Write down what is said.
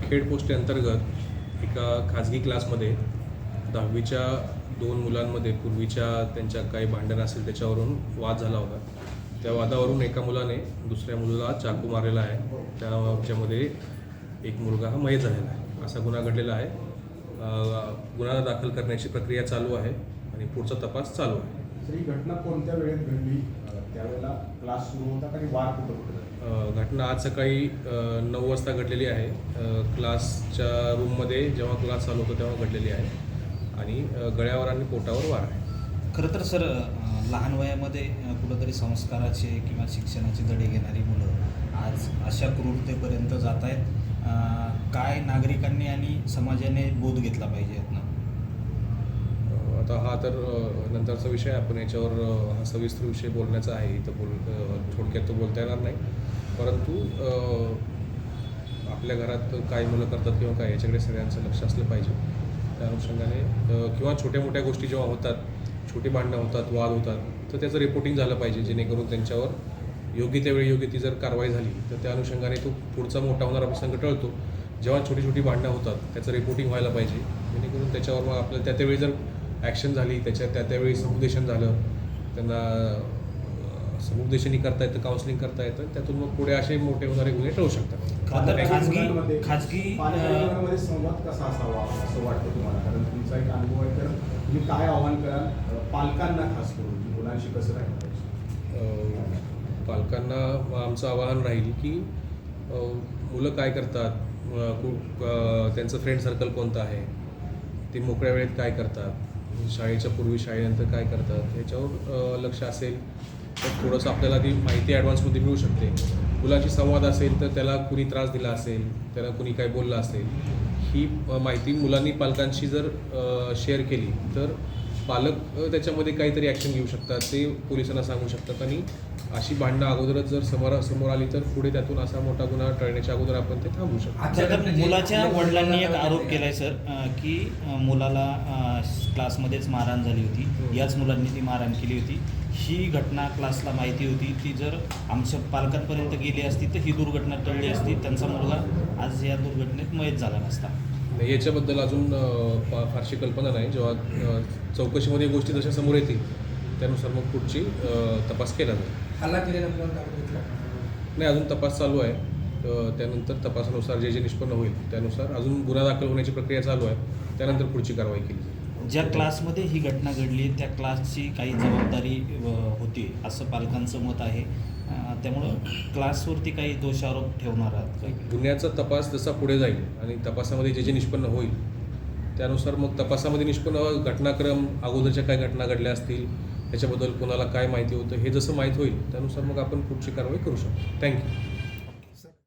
Khed post अंतर्गत एका खाजगी क्लासमध्ये 10वीच्या 2 मुलांमध्ये पूर्वीच्या त्यांच्या काही भांडण असेल त्याच्यावरून वाद झाला होता. त्या वादावरून एका मुलाने दुसऱ्या मुलाला चाकू मारलेला आहे. त्याच्यामध्ये एक मुलगा हा मयत झालेला आहे. असा गुन्हा घडलेला आहे. गुन्हा दाखल करण्याची प्रक्रिया चालू आहे आणि पुढचा तपास चालू आहे. ही घटना कोणत्या वेळेत घडली? त्यावेळेला क्लास सुरू होता आणि वार कुठं? घटना आज सकाळी 9 वाजता घडलेली आहे. क्लासच्या रूममध्ये जेव्हा क्लास चालू होतो तेव्हा घडलेली आहे आणि गळ्यावर आणि पोटावर वार आहे. खरं तर सर, लहान वयामध्ये कुठंतरी संस्काराचे किंवा शिक्षणाचे धडे घेणारी मुलं आज अशा क्रूरतेपर्यंत जात आहेत. काय नागरिकांनी आणि समाजाने बोध घेतला पाहिजे यातनं? आता हा तर नंतरचा विषय. आपण याच्यावर हा सविस्तर विषय बोलण्याचा आहे. इथं थोडक्यात तो बोलता येणार नाही. परंतु आपल्या घरात काय मुलं करतात किंवा काय याच्याकडे सगळ्यांचं लक्ष असलं पाहिजे. त्या अनुषंगाने किंवा छोट्या मोठ्या गोष्टी जेव्हा होतात, छोटी भांडणं होतात, वाद होतात, तर त्याचं रिपोर्टिंग झालं पाहिजे जेणेकरून त्यांच्यावर योग्य त्यावेळी योग्य ती जर कारवाई झाली तर त्या अनुषंगाने तो पुढचा मोठा होणारा प्रसंग टळतो. जेव्हा छोटी छोटी भांडणं होतात त्याचं रिपोर्टिंग व्हायला पाहिजे जेणेकरून त्याच्यावर मग आपल्याला त्यावेळी जर ॲक्शन झाली, त्यावेळी समुपदेशन झालं, त्यांना समुपदेशनही करता येतं, काउन्सिलिंग करता येतं, त्यातून मग पुढे असे मोठे होणारे गुन्हे टळू शकतात. खाजगी पालकांमध्ये संवाद कसा असावा असं वाटतं तुम्हाला? कारण तुमचा एक अनुभव आहे, तर तुम्ही काय आव्हान कराल पालकांना, खास करून मुलांशी कसं राहिलं पाहिजे? पालकांना आमचं आवाहन राहील की मुलं काय करतात, त्यांचं फ्रेंड सर्कल कोणतं आहे, ते मोकळ्या वेळेत काय करतात, शाळेच्या पूर्वी शाळेनंतर काय करतात, याच्यावर लक्ष असेल तर थोडंसं आपल्याला ती माहिती ॲडव्हान्समध्ये मिळू शकते. मुलांशी संवाद असेल तर त्याला कुणी त्रास दिला असेल, त्याला कुणी काय बोललं असेल, ही माहिती मुलांनी पालकांशी जर शेअर केली तर पालक त्याच्यामध्ये काहीतरी ॲक्शन घेऊ शकतात, ते पोलिसांना सांगू शकतात आणि अशी भांडणं अगोदरच जर समोर आली तर पुढे त्यातून असा मोठा गुन्हा टळण्याच्या अगोदर आपण ते थांबवू शकतो. मुलाच्या वडिलांनी एक आरोप केलाय सर की मुलाला क्लासमध्येच मारहाण झाली होती, याच मुलांनी ती मारहाण केली होती. ही घटना क्लासला माहिती होती, ती जर आमच्या पालकांपर्यंत गेली असती तर ही दुर्घटना टळली असती, त्यांचा मुलगा आज या दुर्घटनेत मयत झाला नसता. याच्याबद्दल अजून फारशी कल्पना नाही. जेव्हा चौकशीमध्ये गोष्टी जशा समोर येतील त्यानुसार मग पुढची तपास केला जाईल. हल्ला केलेला नाही, अजून तपास चालू आहे. त्यानंतर तपासानुसार जे निष्पन्न होईल त्यानुसार अजून गुन्हा दाखल होण्याची प्रक्रिया चालू आहे. त्यानंतर पुढची कारवाई केली जाईल. ज्या क्लासमध्ये ही घटना घडली त्या क्लासची काही जबाबदारी होती असं पालकांचं मत आहे. त्यामुळं क्लासवरती काही दोषारोप ठेवणार आहात का? गुन्ह्याचा तपास जसा पुढे जाईल आणि तपासामध्ये जे निष्पन्न होईल त्यानुसार मग तपासामध्ये निष्पन्न घटनाक्रम, अगोदरच्या काय घटना घडल्या असतील, त्याच्याबद्दल कोणाला काय माहिती होतं, हे जसं माहीत होईल त्यानुसार मग आपण पुढची कारवाई करू शकतो. थँक्यू.